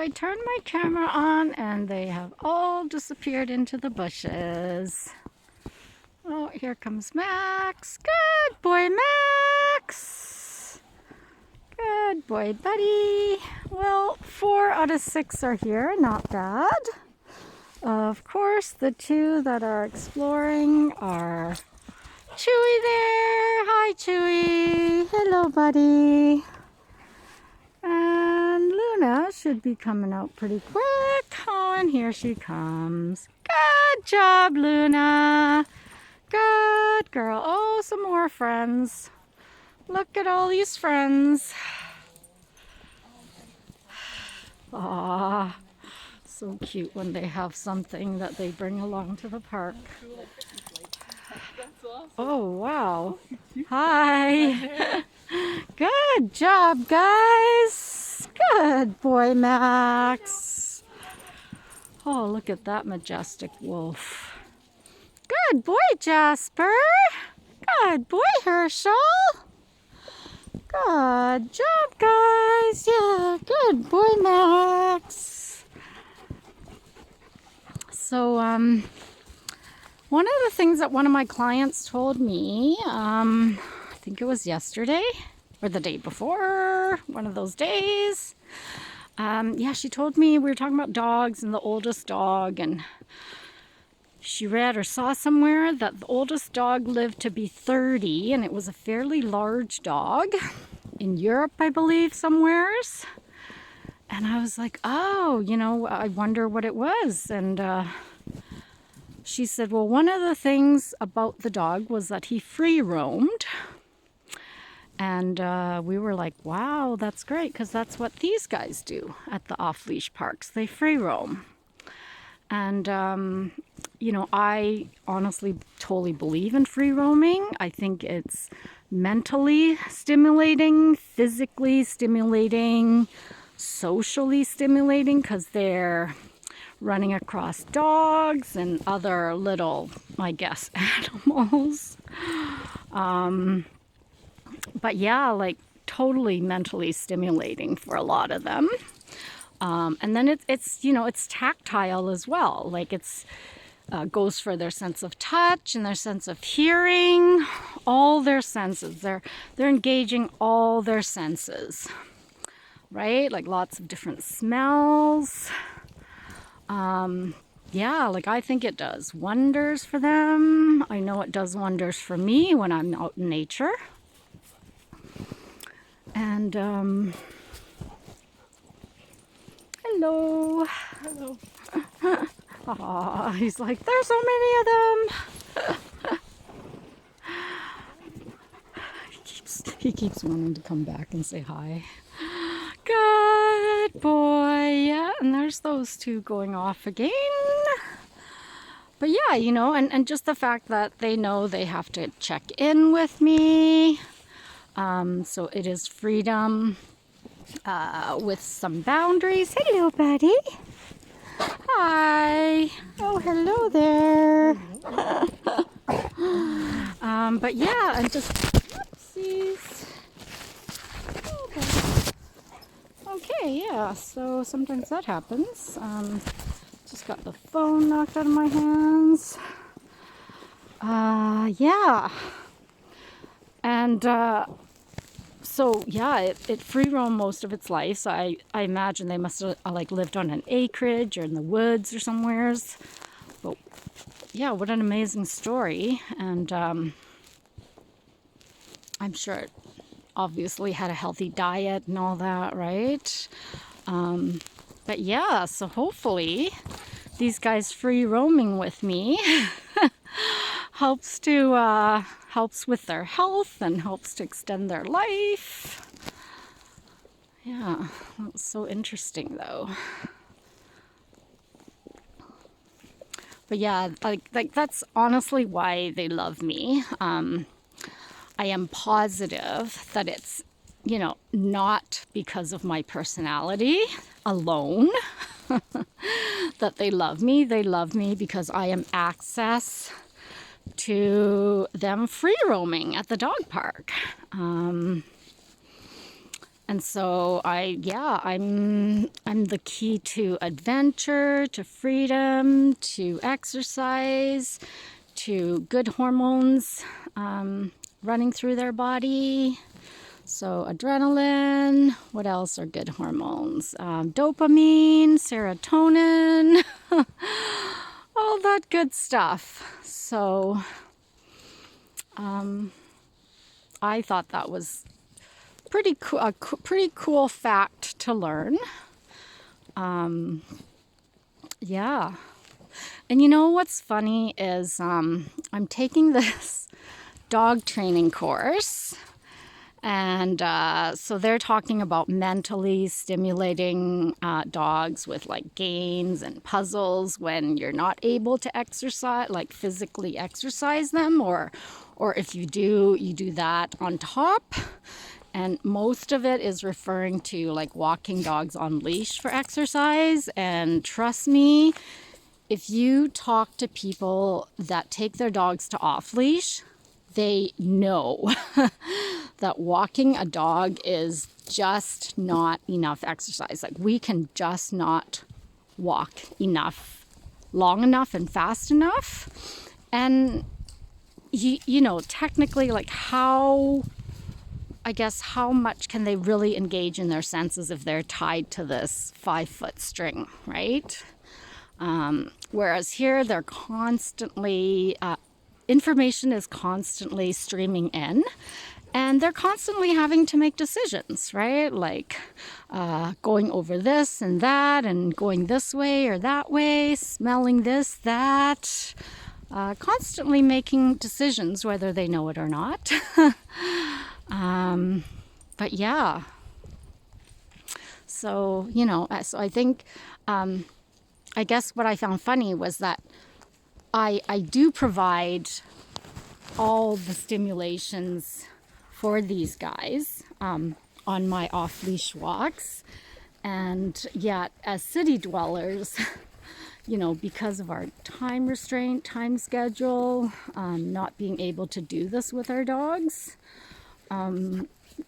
I turned my camera on and they have all disappeared into the bushes. Oh, here comes Max. Good boy, Max. Good boy, buddy. Well, 4 out of 6 are here. Not bad. Of course, the 2 that are exploring are Chewy there. Hi, Chewy. Hello, buddy. And Luna should be coming out pretty quick. Oh, and here she comes. Good job, Luna. Good girl. Oh, some more friends. Look at all these friends. Aw, so cute when they have something that they bring along to the park. Oh, wow. Hi. Good job, guys. Good boy, Max. Oh, look at that majestic wolf. Good boy, Jasper. Good boy, Herchel. Good job, guys. Yeah, good boy, Max. So, one of the things that one of my clients told me, I think it was yesterday or the day before, one of those days. Yeah, she told me, we were talking about dogs and the oldest dog, and she read or saw somewhere that the oldest dog lived to be 30, and it was a fairly large dog in Europe, I believe, somewheres. And I was like, oh, you know, I wonder what it was. And she said, well, one of the things about the dog was that he free roamed. And we were like, wow, that's great, because that's what these guys do at the off-leash parks. They free roam. And, you know, I honestly totally believe in free roaming. I think it's mentally stimulating, physically stimulating, socially stimulating, because they're running across dogs and other little, I guess, animals. But yeah, like totally mentally stimulating for a lot of them. And then it's you know, it's tactile as well. Like it's goes for their sense of touch and their sense of hearing, all their senses. They're engaging all their senses, right? Like lots of different smells. Yeah, like I think it does wonders for them. I know it does wonders for me when I'm out in nature. And hello. Hello. Aw, he's like, there's so many of them. He keeps wanting to come back and say hi. Good boy. Yeah, and there's those 2 going off again. But yeah, you know, and just the fact that they know they have to check in with me. So it is freedom with some boundaries. Hello, buddy. Hi. Oh, hello there. But yeah, and just whoopsies. Okay, yeah. So sometimes that happens. Just got the phone knocked out of my hands. Yeah. And so yeah, it free roamed most of its life. So I imagine they must have like lived on an acreage or in the woods or somewheres. But yeah, what an amazing story. And I'm sure it obviously had a healthy diet and all that, right? But yeah, so hopefully these guys free roaming with me helps with their health and helps to extend their life. Yeah, that's so interesting though. But yeah, like that's honestly why they love me. I am positive that it's, you know, not because of my personality alone that they love me. They love me because I am access to them free roaming at the dog park. And And so I'm the key to adventure, to freedom, to exercise, to good hormones running through their body. So adrenaline, what else are good hormones? Dopamine, serotonin, all that good stuff. So I thought that was pretty cool, a pretty cool fact to learn. Yeah. And you know what's funny is I'm taking this dog training course. And so they're talking about mentally stimulating dogs with like games and puzzles when you're not able to exercise, like physically exercise them, or if you do that on top. And most of it is referring to like walking dogs on leash for exercise. And trust me, if you talk to people that take their dogs to off-leash, they know that walking a dog is just not enough exercise. Like we can just not walk enough, long enough and fast enough. And you know, technically, like how much can they really engage in their senses if they're tied to this 5-foot string, right? Whereas here they're constantly, information is constantly streaming in, and they're constantly having to make decisions, right? Like going over this and that, and going this way or that way, smelling this, that, constantly making decisions whether they know it or not. But yeah, so, you know, so I think, I guess what I found funny was that I do provide all the stimulations for these guys on my off-leash walks. And yet, as city dwellers, you know, because of our time restraint, time schedule, not being able to do this with our dogs,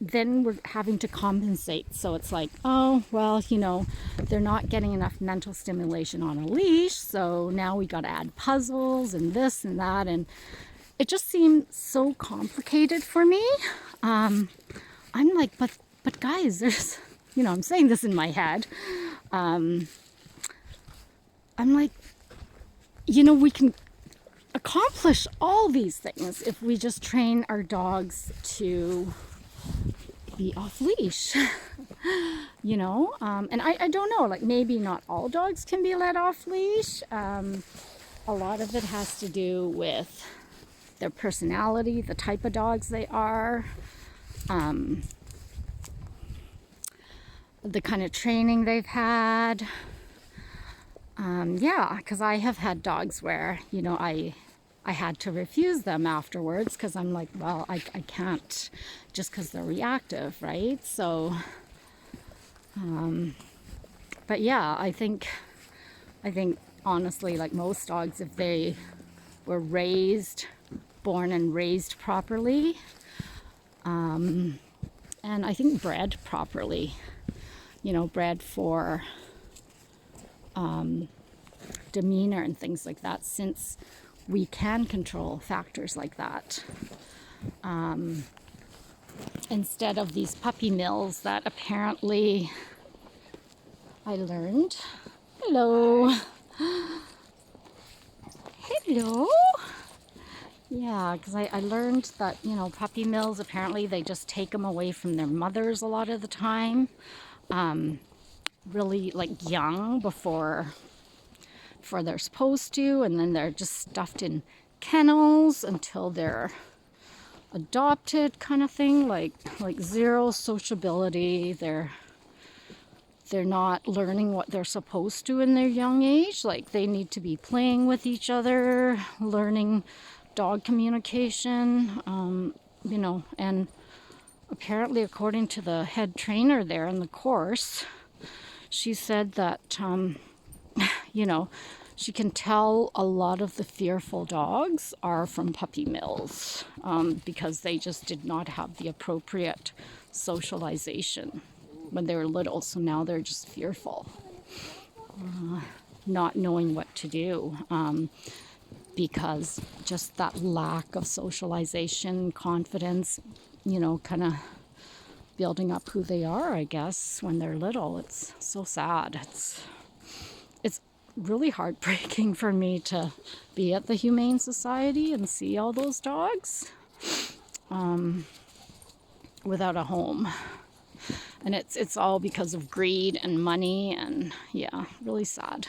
then we're having to compensate. So it's like, oh, well, you know, they're not getting enough mental stimulation on a leash, so now we got to add puzzles and this and that, and it just seemed so complicated for me. I'm like, but guys, there's, you know, I'm saying this in my head. I'm like, you know, we can accomplish all these things if we just train our dogs to be off leash. You know, and I don't know, like maybe not all dogs can be let off leash. A lot of it has to do with their personality, the type of dogs they are, the kind of training they've had. Yeah, because I have had dogs where, you know, I had to refuse them afterwards because I'm like, well, I can't, just because they're reactive, right? So, but yeah, I think honestly, like most dogs, if they were born and raised properly, and I think bred properly, you know, bred for demeanor and things like that, since we can control factors like that, instead of these puppy mills that apparently I learned. Hello. Hello. Yeah, because I learned that, you know, puppy mills, apparently they just take them away from their mothers a lot of the time, really like young before they're supposed to, and then they're just stuffed in kennels until they're adopted, kind of thing, like zero sociability. They're not learning what they're supposed to in their young age. Like they need to be playing with each other, learning dog communication, you know. And apparently, according to the head trainer there in the course, she said that you know, she can tell a lot of the fearful dogs are from puppy mills, because they just did not have the appropriate socialization when they were little. So now they're just fearful, not knowing what to do, because just that lack of socialization, confidence, kind of building up who they are, I guess, when they're little. It's so sad. It's really heartbreaking for me to be at the Humane Society and see all those dogs without a home. And it's all because of greed and money, and yeah, really sad.